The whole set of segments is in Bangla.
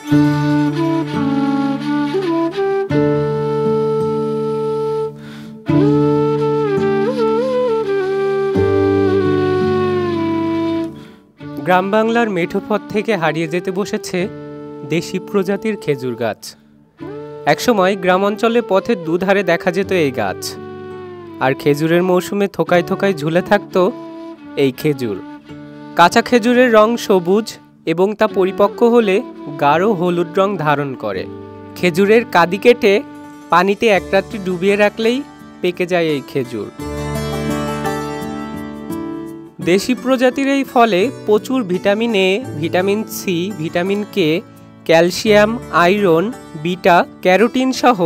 গ্রাম বাংলার মেঠো পথ থেকে হারিয়ে যেতে বসেছে দেশি প্রজাতির খেজুর গাছ। একসময় গ্রাম অঞ্চলে পথের দুধারে দেখা যেত এই গাছ, আর খেজুরের মৌসুমে থোকায় থোকায় ঝুলে থাকতো এই খেজুর। কাঁচা খেজুরের রং সবুজ এবং তা পরিপক্ক হলে গাঢ় হলুদ রং ধারণ করে। খেজুরের কাঁদি কেটে পানিতে এক রাত্রি ডুবিয়ে রাখলেই পেকে যায় এই খেজুর। দেশি প্রজাতির এই ফলে প্রচুর vitamin A, vitamin C, vitamin K, calcium, iron, beta carotene সহ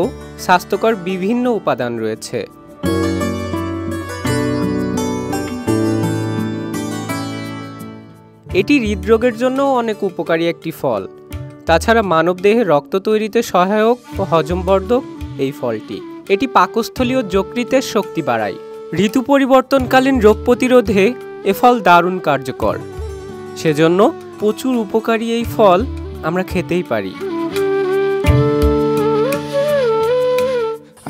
স্বাস্থ্যকর বিভিন্ন উপাদান রয়েছে। এটি হৃদরোগের জন্য অনেক উপকারী একটি ফল। তাছাড়া মানবদেহে রক্ত তৈরিতে সহায়ক ও হজমবর্ধক এই ফলটি। এটি পাকস্থলীয় যকৃতের শক্তি বাড়ায়। ঋতু পরিবর্তনকালীন রোগ প্রতিরোধে এ ফল দারুণ কার্যকর। সেজন্য প্রচুর উপকারী এই ফল আমরা খেতেই পারি।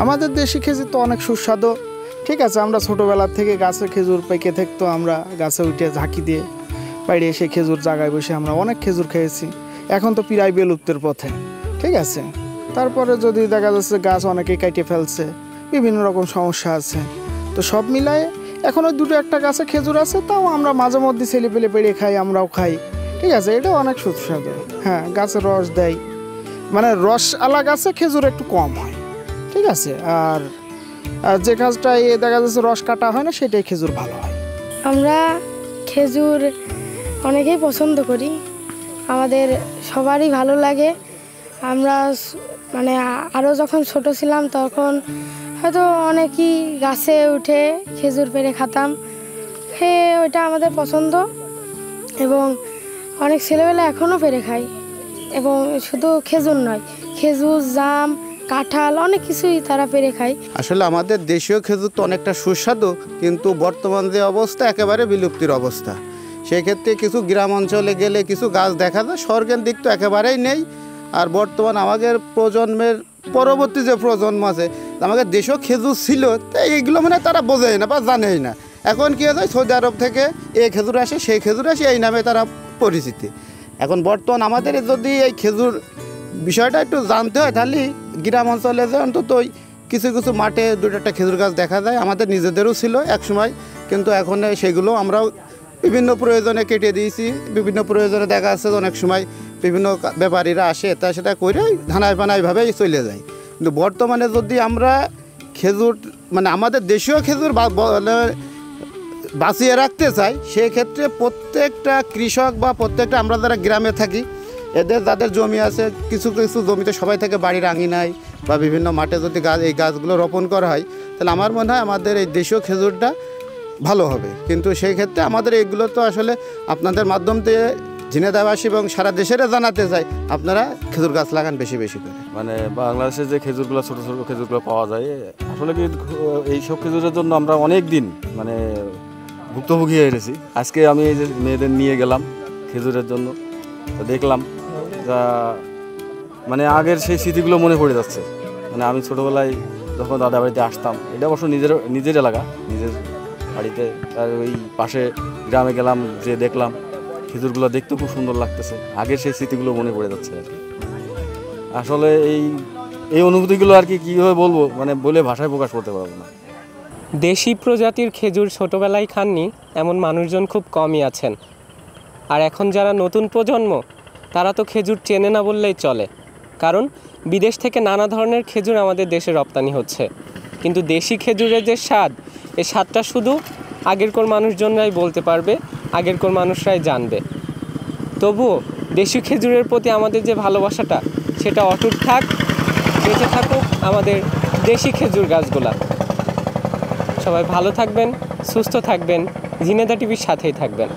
আমাদের দেশি খেজুর তো অনেক সুস্বাদু, ঠিক আছে। আমরা ছোটোবেলার থেকে গাছের খেজুর পেকে থাকতো, আমরা গাছে উঠে ঝাঁকি দিয়ে বাইরে এসে খেজুর জায়গায় বসে আমরা অনেক খেজুর খেয়েছি। এখন তো প্রায় বিলুপ্তের পথে, ঠিক আছে। তারপরে যদি দেখা যাচ্ছে গাছ অনেকে কেটে ফেলছে, বিভিন্ন রকম সমস্যা আছে, তো সব মিলায়ে এখন ওই দুটো একটা গাছে খেজুর আছে, তাও আমরা মাঝে মধ্যে ছেলে পেলে পেড়ে খাই, আমরাও খাই, ঠিক আছে। এটা অনেক সুস্বাদু। হ্যাঁ, গাছের রস দেয়, মানে রস আলা গাছে খেজুর একটু কম হয়, ঠিক আছে। আর যে গাছটায় দেখা যাচ্ছে রস কাটা হয় না, সেটাই খেজুর ভালো হয়। আমরা খেজুর অনেকেই পছন্দ করি, আমাদের সবারই ভালো লাগে। আমরা মানে আরও যখন ছোট ছিলাম তখন হয়তো অনেকেই গাছে উঠে খেজুর পেড়ে খাতাম, ওইটা আমাদের পছন্দ। এবং অনেক ছেলেবেলা এখনও পেড়ে খাই। এবং শুধু খেজুর নয়, খেজুর, জাম, কাঁঠাল অনেক কিছুই তারা পেড়ে খায়। আসলে আমাদের দেশীয় খেজুর তো অনেকটা সুস্বাদু, কিন্তু বর্তমান যে অবস্থা একেবারে বিলুপ্তির অবস্থা। সেক্ষেত্রে কিছু গ্রাম অঞ্চলে গেলে কিছু গাছ দেখা যায়, স্বর্গের দিক তো একেবারেই নেই। আর বর্তমান আমাদের প্রজন্মের পরবর্তী যে প্রজন্ম আছে, আমাদের দেশীয় খেজুর ছিল, তাই এইগুলো মানে তারা বোঝেই না বা জানেই না। এখন কী হয়েছে, সৌদি আরব থেকে এই খেজুর আসে, সেই খেজুর আসে, এই নামে তারা পরিচিতি। এখন বর্তমান আমাদের যদি এই খেজুর বিষয়টা একটু জানতে হয়, তাহলে গ্রাম অঞ্চলে যে অন্তত কিছু কিছু মাঠে দুটো একটা খেজুর গাছ দেখা যায়। আমাদের নিজেদেরও ছিল এক সময়, কিন্তু এখন সেগুলো আমরাও বিভিন্ন প্রয়োজনে কেটে দিয়েছি। বিভিন্ন প্রয়োজনে দেখা যাচ্ছে অনেক সময় বিভিন্ন ব্যাপারীরা আসে, তা সেটা করে ধানায় পানায়ভাবেই চলে যায়। কিন্তু বর্তমানে যদি আমরা খেজুর মানে আমাদের দেশীয় খেজুর বাঁচিয়ে রাখতে চাই, সেক্ষেত্রে প্রত্যেকটা কৃষক বা প্রত্যেকটা আমরা যারা গ্রামে থাকি, এদের যাদের জমি আছে, কিছু কিছু জমিতে সবাই থেকে বাড়ির আঙিনায় বা বিভিন্ন মাঠে যদি এই গাছগুলো রোপণ করা হয়, তাহলে আমার মনে হয় আমাদের এই দেশীয় খেজুরটা ভালো হবে। কিন্তু সেই ক্ষেত্রে আমাদের এইগুলো তো আসলে আপনাদের মাধ্যম দিয়ে ঝিনাইদহবাসী এবং সারা দেশের জানাতে চাই, আপনারা খেজুর গাছ লাগান বেশি বেশি করে। মানে বাংলাদেশে যে খেজুরগুলো ছোটো ছোটো খেজুরগুলো পাওয়া যায়, আসলে কি এইসব খেজুরের জন্য আমরা অনেক দিন মানে ভুক্তভোগী হয়ে গেছি। আজকে আমি এই যে মেয়েদের নিয়ে গেলাম খেজুরের জন্য, তো দেখলাম যা মানে আগের সেই স্মৃতিগুলো মনে পড়ে যাচ্ছে। মানে আমি ছোটোবেলায় যখন দাদা বাড়িতে আসতাম, এটা অবশ্য নিজের এলাকা, নিজের বাড়িতে, আর ওই পাশে গ্রামে গেলাম, যে দেখলাম খেজুরগুলো দেখতে খুব সুন্দর লাগতেছে। আগের সেই স্মৃতিগুলো মনে পড়ে যাচ্ছে আর কি। আসলে এই অনুভূতিগুলো আর কি কীভাবে বলবো, মানে বলে ভাষায় প্রকাশ করতে পারবো না। দেশি প্রজাতির খেজুর ছোটোবেলায় খাননি এমন মানুষজন খুব কমই আছেন। আর এখন যারা নতুন প্রজন্ম, তারা তো খেজুর চেনে না বললেই চলে, কারণ বিদেশ থেকে নানা ধরনের খেজুর আমাদের দেশে রপ্তানি হচ্ছে। কিন্তু দেশি খেজুরের যে স্বাদ, এই স্বাদটা শুধু আগেরকার মানুষজনরাই বলতে পারবে, আগেরকার মানুষরাই জানবে। তবুও দেশি খেজুরের প্রতি আমাদের যে ভালোবাসাটা, সেটা অটুট থাক, বেঁচে থাকুক আমাদের দেশি খেজুর গাছগুলা। সবাই ভালো থাকবেন, সুস্থ থাকবেন, ঝিনাইদহ টিভির সাথেই থাকবেন।